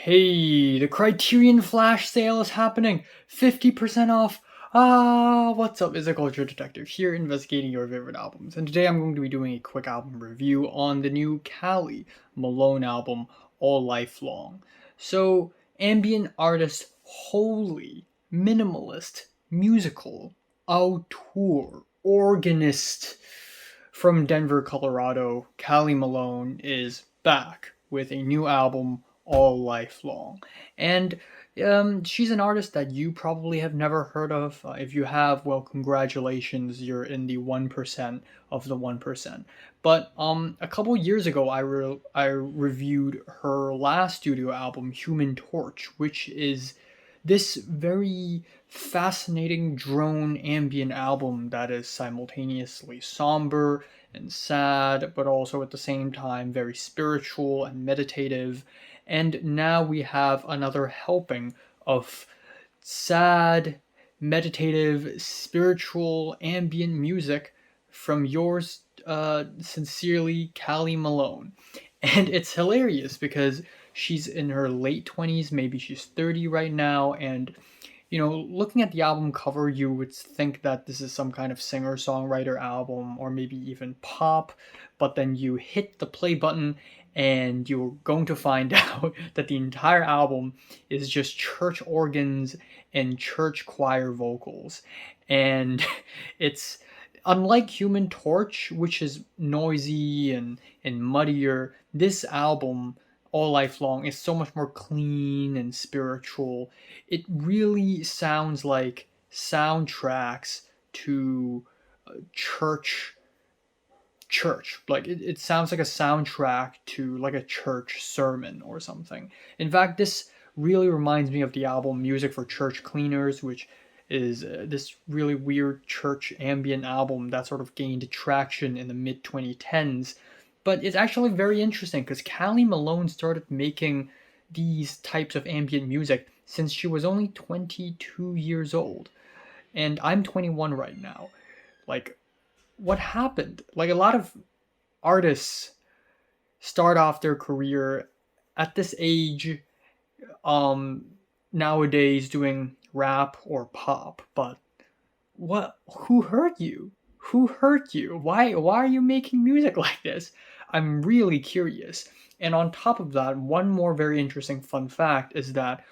Hey, the Criterion Flash sale is happening! 50% off! What's up? It's a culture detective here investigating your favorite albums. And today I'm going to be doing a quick album review on the new Malone album, All Life Long. So, ambient artist, holy, minimalist, musical, auteur, organist from Denver, Colorado, Malone is back with a new album, All Life Long. And she's an artist that you probably have never heard of. If you have, well, congratulations, you're in the 1% of the 1%. But a couple years ago, I reviewed her last studio album, Human Torch, which is this very fascinating drone ambient album that is simultaneously somber and sad, but also at the same time very spiritual and meditative. And now we have another helping of sad, meditative, spiritual, ambient music from yours sincerely, Malone. And it's hilarious because she's in her late 20s, maybe she's 30 right now, and looking at the album cover, you would think that this is some kind of singer-songwriter album or maybe even pop, but then you hit the play button and you're going to find out that the entire album is just church organs and church choir vocals. And it's unlike Human Torch, which is noisy and muddier, this album, All Life Long, is so much more clean and spiritual. It really sounds like soundtracks to church like it sounds like a soundtrack to like a church sermon or something. In fact, this really reminds me of the album Music for Church Cleaners, which is this really weird church ambient album that sort of gained traction in the mid 2010s. But it's actually very interesting because Callie Malone started making these types of ambient music since she was only 22 years old. And I'm 21 right now. Like, what happened? Like, a lot of artists start off their career at this age, nowadays doing rap or pop. But who hurt you? Who hurt you? Why are you making music like this? I'm really curious. And on top of that, one more very interesting fun fact is that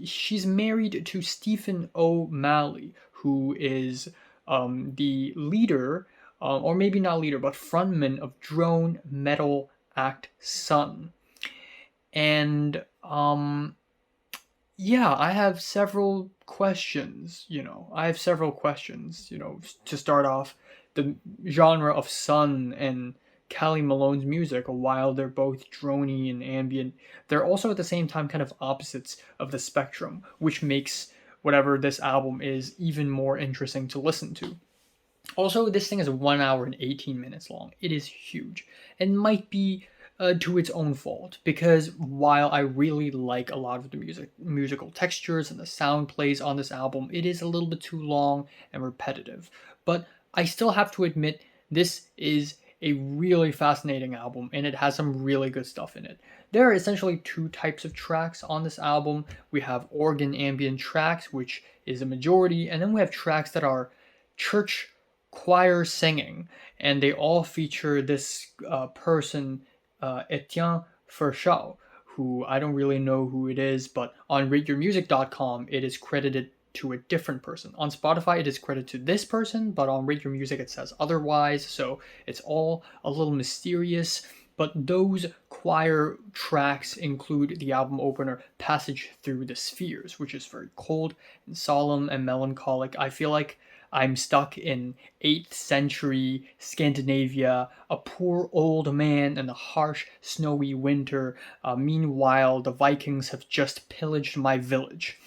she's married to Stephen O'Malley, who is the leader, or maybe not leader, but frontman of drone metal act Sun. And yeah, I have several questions, to start off. The genre of Sun and Callie Malone's music, while they're both drony and ambient, they're also at the same time kind of opposites of the spectrum, which makes whatever this album is even more interesting to listen to. Also, this thing is 1 hour and 18 minutes long. It is huge and might be to its own fault, because while I really like a lot of the musical textures and the sound plays on this album, it is a little bit too long and repetitive. But I still have to admit, this is a really fascinating album and it has some really good stuff in it. There are essentially two types of tracks on this album. We have organ ambient tracks, which is a majority, and then we have tracks that are church choir singing, and they all feature this person, Etienne Ferchau, who I don't really know who it is, but on rateyourmusic.com it is credited to a different person. On Spotify it is credited to this person, but on Rate Your Music it says otherwise, so it's all a little mysterious. But those choir tracks include the album opener, Passage Through the Spheres, which is very cold and solemn and melancholic. I feel like I'm stuck in 8th century Scandinavia, a poor old man in a harsh, snowy winter. Meanwhile, the Vikings have just pillaged my village.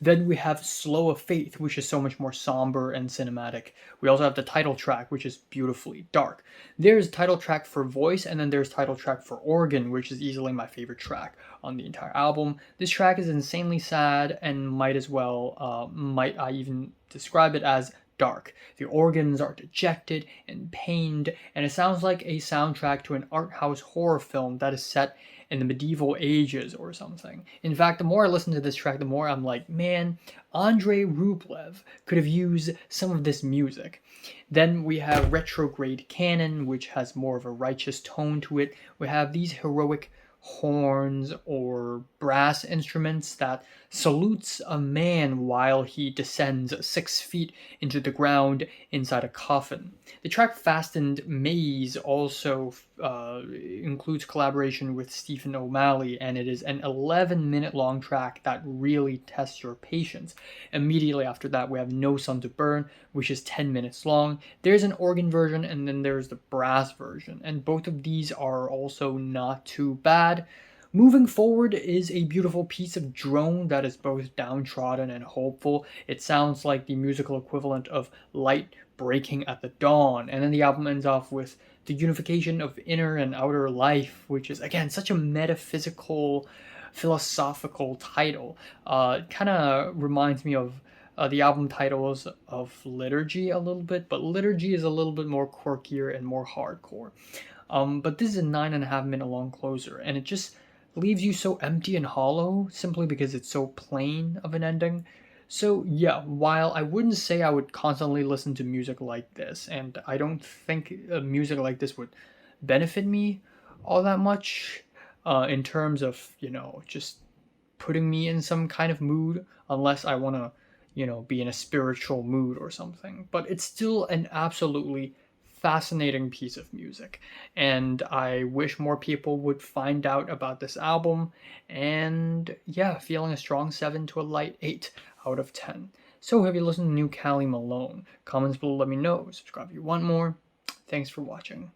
Then we have Slow of Faith, which is so much more somber and cinematic. We also have the title track, which is beautifully dark. There's title track for voice, and then there's title track for organ, which is easily my favorite track on the entire album. This track is insanely sad and might I even describe it as dark. The organs are dejected and pained, and it sounds like a soundtrack to an art house horror film that is set in the medieval ages or something. In fact, the more I listen to this track, the more I'm like, man, Andrei Rublev could have used some of this music. Then we have Retrograde Canon, which has more of a righteous tone to it. We have these heroic horns or brass instruments that salutes a man while he descends 6 feet into the ground inside a coffin. The track Fastened Maze also includes collaboration with Stephen O'Malley, and it is an 11-minute long track that really tests your patience. Immediately after that, we have No Sun to Burn, which is 10 minutes long. There's an organ version, and then there's the brass version, and both of these are also not too bad. Moving Forward is a beautiful piece of drone that is both downtrodden and hopeful. It sounds like the musical equivalent of Light Breaking at the Dawn. And then the album ends off with The Unification of Inner and Outer Life, which is, again, such a metaphysical, philosophical title. It kind of reminds me of the album titles of Liturgy a little bit, but Liturgy is a little bit more quirkier and more hardcore. But this is a 9.5 minute long closer, and it just leaves you so empty and hollow simply because it's so plain of an ending. So yeah, while I wouldn't say I would constantly listen to music like this, and I don't think music like this would benefit me all that much in terms of, just putting me in some kind of mood, unless I want to, be in a spiritual mood or something. But it's still an absolutely fascinating piece of music, and I wish more people would find out about this album. And yeah, feeling a strong 7 to a light 8 out of 10. So have you listened to new Malone? Comments below, let me know. Subscribe if you want more. Thanks for watching.